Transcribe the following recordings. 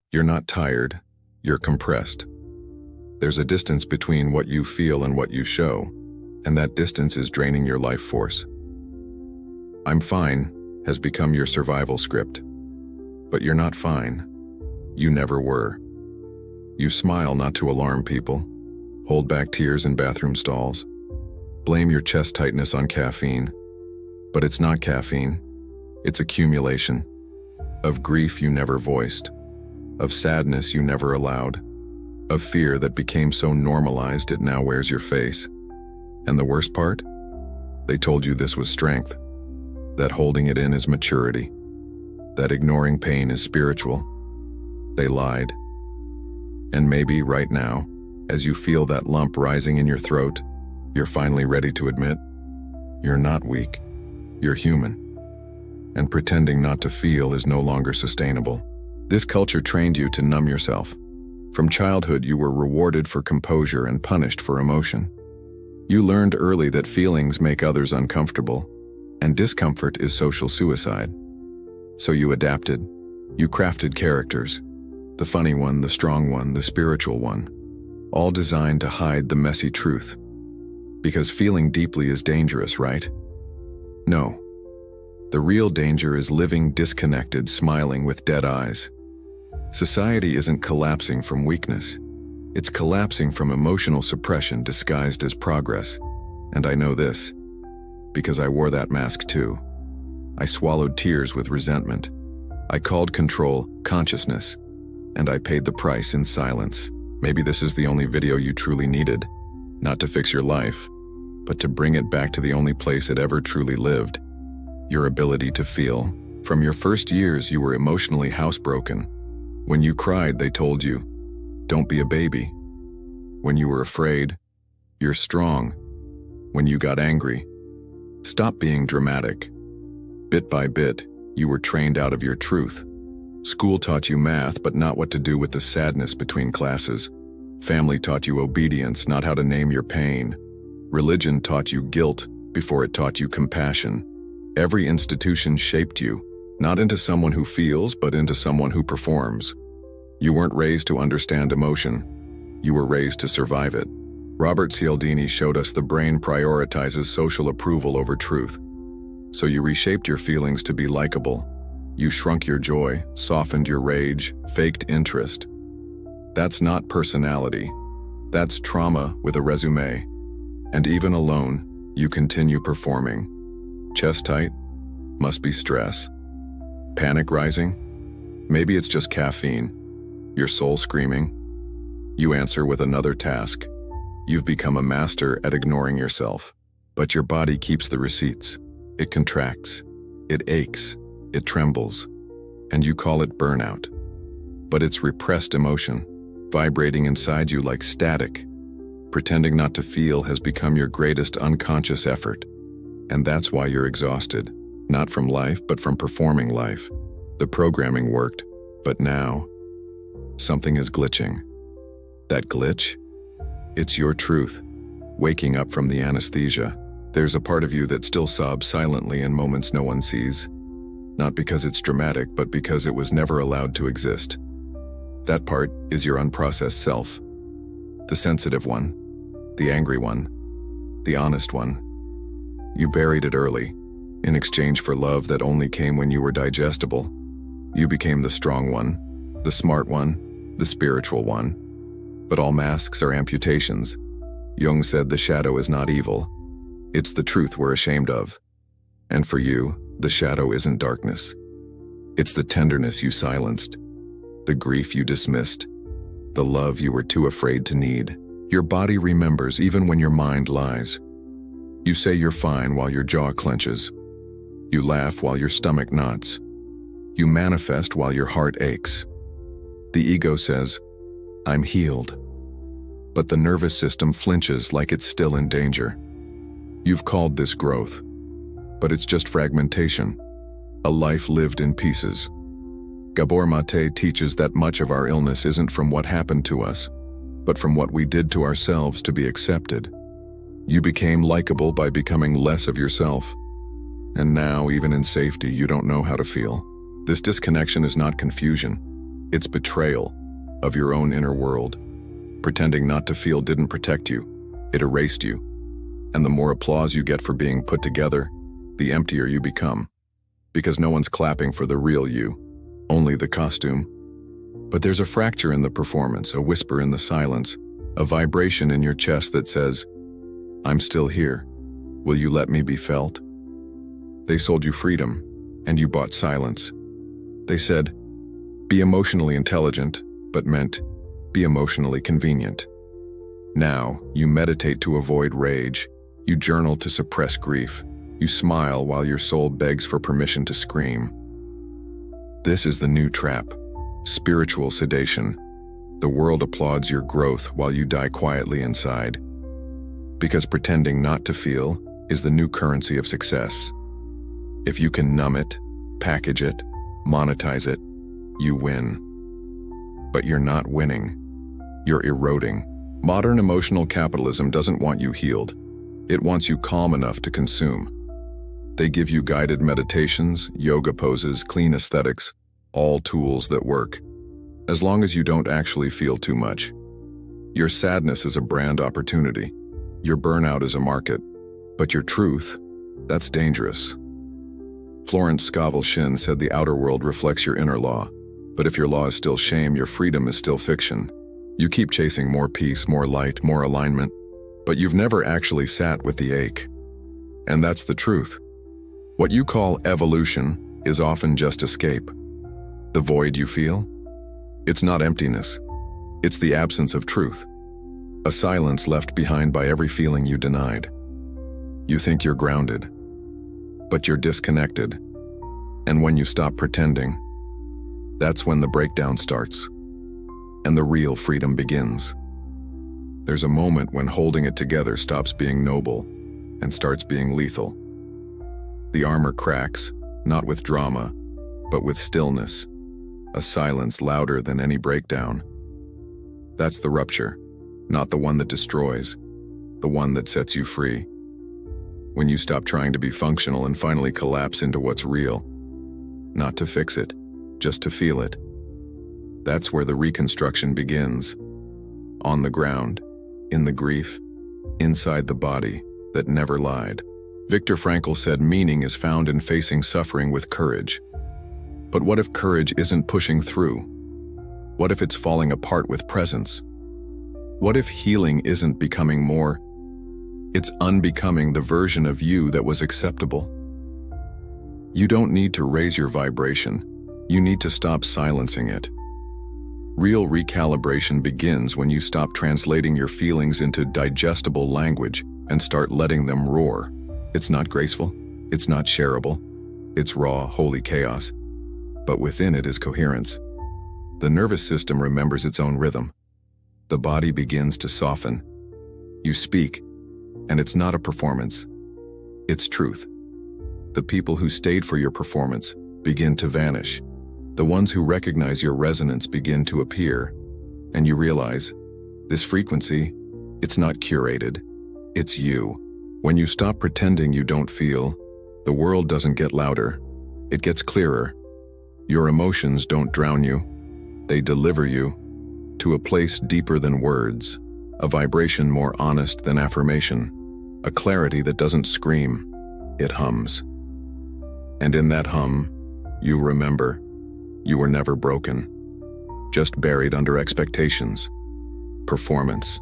You're not tired, you're compressed. There's a distance between what you feel and what you show, and that distance is draining your life force. "I'm fine" has become your survival script. But you're not fine. You never were. You smile not to alarm people, hold back tears in bathroom stalls, blame your chest tightness on caffeine. But it's not caffeine. It's accumulation of grief you never voiced, of sadness you never allowed, of fear that became so normalized it now wears your face. And the worst part? They told you this was strength, that holding it in is maturity, that ignoring pain is spiritual. They lied. And maybe right now, as you feel that lump rising in your throat, you're finally ready to admit, you're not weak, you're human. And pretending not to feel is no longer sustainable. This culture trained you to numb yourself. From childhood, you were rewarded for composure and punished for emotion. You learned early that feelings make others uncomfortable, and discomfort is social suicide. So you adapted. You crafted characters. The funny one, the strong one, the spiritual one. All designed to hide the messy truth. Because feeling deeply is dangerous, right? No. The real danger is living disconnected, smiling with dead eyes. Society isn't collapsing from weakness. It's collapsing from emotional suppression disguised as progress. And I know this, because I wore that mask too. I swallowed tears with resentment. I called control consciousness, and I paid the price in silence. Maybe this is the only video you truly needed, not to fix your life, but to bring it back to the only place it ever truly lived, your ability to feel. From your first years, you were emotionally housebroken. When you cried, they told you, don't be a baby. When you were afraid, you're strong. When you got angry, stop being dramatic. Bit by bit, you were trained out of your truth. School taught you math, but not what to do with the sadness between classes. Family taught you obedience, not how to name your pain. Religion taught you guilt before it taught you compassion. Every institution shaped you, not into someone who feels, but into someone who performs. You weren't raised to understand emotion. You were raised to survive it. Robert Cialdini showed us the brain prioritizes social approval over truth. So you reshaped your feelings to be likable. You shrunk your joy, softened your rage, faked interest. That's not personality. That's trauma with a resume. And even alone, you continue performing. Chest tight? Must be stress. Panic rising? Maybe it's just caffeine. Your soul screaming? You answer with another task. You've become a master at ignoring yourself. But your body keeps the receipts. It contracts. It aches. It trembles. And you call it burnout. But it's repressed emotion, vibrating inside you like static. Pretending not to feel has become your greatest unconscious effort. And that's why you're exhausted. Not from life, but from performing life. The programming worked, but now, something is glitching. That glitch? It's your truth. Waking up from the anesthesia. There's a part of you that still sobs silently in moments no one sees. Not because it's dramatic, but because it was never allowed to exist. That part is your unprocessed self. The sensitive one. The angry one. The honest one. You buried it early, in exchange for love that only came when you were digestible. You became the strong one, the smart one, the spiritual one. But all masks are amputations. Jung said the shadow is not evil. It's the truth we're ashamed of. And for you, the shadow isn't darkness. It's the tenderness you silenced, the grief you dismissed, the love you were too afraid to need. Your body remembers even when your mind lies. You say you're fine while your jaw clenches. You laugh while your stomach knots. You manifest while your heart aches. The ego says, I'm healed. But the nervous system flinches like it's still in danger. You've called this growth, but it's just fragmentation, a life lived in pieces. Gabor Mate teaches that much of our illness isn't from what happened to us, but from what we did to ourselves to be accepted. You became likable by becoming less of yourself. And now, even in safety, you don't know how to feel. This disconnection is not confusion. It's betrayal of your own inner world. Pretending not to feel didn't protect you, it erased you. And the more applause you get for being put together, the emptier you become. Because no one's clapping for the real you, only the costume. But there's a fracture in the performance, a whisper in the silence, a vibration in your chest that says, "I'm still here. Will you let me be felt?" They sold you freedom, and you bought silence. They said, "Be emotionally intelligent," but meant, "Be emotionally convenient." Now, you meditate to avoid rage. You journal to suppress grief. You smile while your soul begs for permission to scream. This is the new trap, spiritual sedation. The world applauds your growth while you die quietly inside. Because pretending not to feel is the new currency of success. If you can numb it, package it, monetize it, you win. But you're not winning. You're eroding. Modern emotional capitalism doesn't want you healed. It wants you calm enough to consume. They give you guided meditations, yoga poses, clean aesthetics, all tools that work, as long as you don't actually feel too much. Your sadness is a brand opportunity. Your burnout is a market. But your truth, that's dangerous. Florence Scovel Shinn said the outer world reflects your inner law. But if your law is still shame, your freedom is still fiction. You keep chasing more peace, more light, more alignment, but you've never actually sat with the ache. And that's the truth. What you call evolution is often just escape. The void you feel? It's not emptiness. It's the absence of truth. A silence left behind by every feeling you denied. You think you're grounded, but you're disconnected. And when you stop pretending, that's when the breakdown starts, and the real freedom begins. There's a moment when holding it together stops being noble and starts being lethal. The armor cracks, not with drama, but with stillness, a silence louder than any breakdown. That's the rupture, not the one that destroys, the one that sets you free. When you stop trying to be functional and finally collapse into what's real, not to fix it, just to feel it. That's where the reconstruction begins. On the ground, in the grief, inside the body that never lied. Viktor Frankl said meaning is found in facing suffering with courage. But what if courage isn't pushing through? What if it's falling apart with presence? What if healing isn't becoming more? It's unbecoming the version of you that was acceptable. You don't need to raise your vibration. You need to stop silencing it. Real recalibration begins when you stop translating your feelings into digestible language and start letting them roar. It's not graceful. It's not shareable. It's raw, holy chaos. But within it is coherence. The nervous system remembers its own rhythm. The body begins to soften. You speak, and it's not a performance. It's truth. The people who stayed for your performance begin to vanish. The ones who recognize your resonance begin to appear, and you realize, this frequency, it's not curated, it's you. When you stop pretending you don't feel, the world doesn't get louder, it gets clearer. Your emotions don't drown you, they deliver you to a place deeper than words, a vibration more honest than affirmation, a clarity that doesn't scream, it hums. And in that hum, you remember, you were never broken, just buried under expectations, performance,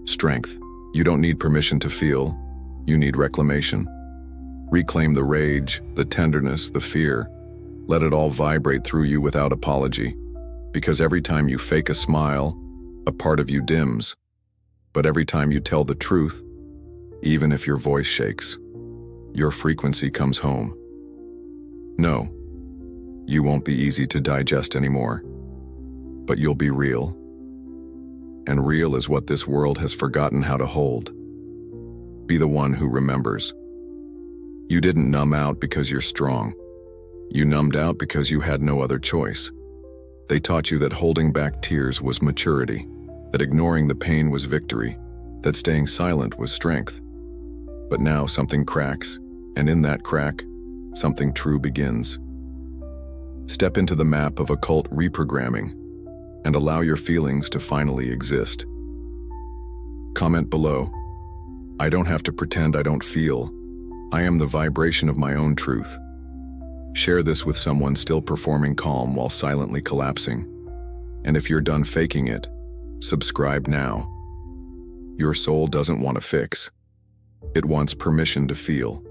strength. You don't need permission to feel, you need reclamation. Reclaim the rage, the tenderness, the fear. Let it all vibrate through you without apology, because every time you fake a smile, a part of you dims. But every time you tell the truth, even if your voice shakes, your frequency comes home. No. You won't be easy to digest anymore, but you'll be real. And real is what this world has forgotten how to hold. Be the one who remembers. You didn't numb out because you're strong. You numbed out because you had no other choice. They taught you that holding back tears was maturity, that ignoring the pain was victory, that staying silent was strength. But now something cracks, and in that crack, something true begins. Step into the map of occult reprogramming and allow your feelings to finally exist. Comment below. I don't have to pretend I don't feel. I am the vibration of my own truth. Share this with someone still performing calm while silently collapsing. And if you're done faking it, subscribe now. Your soul doesn't want to fix. It wants permission to feel.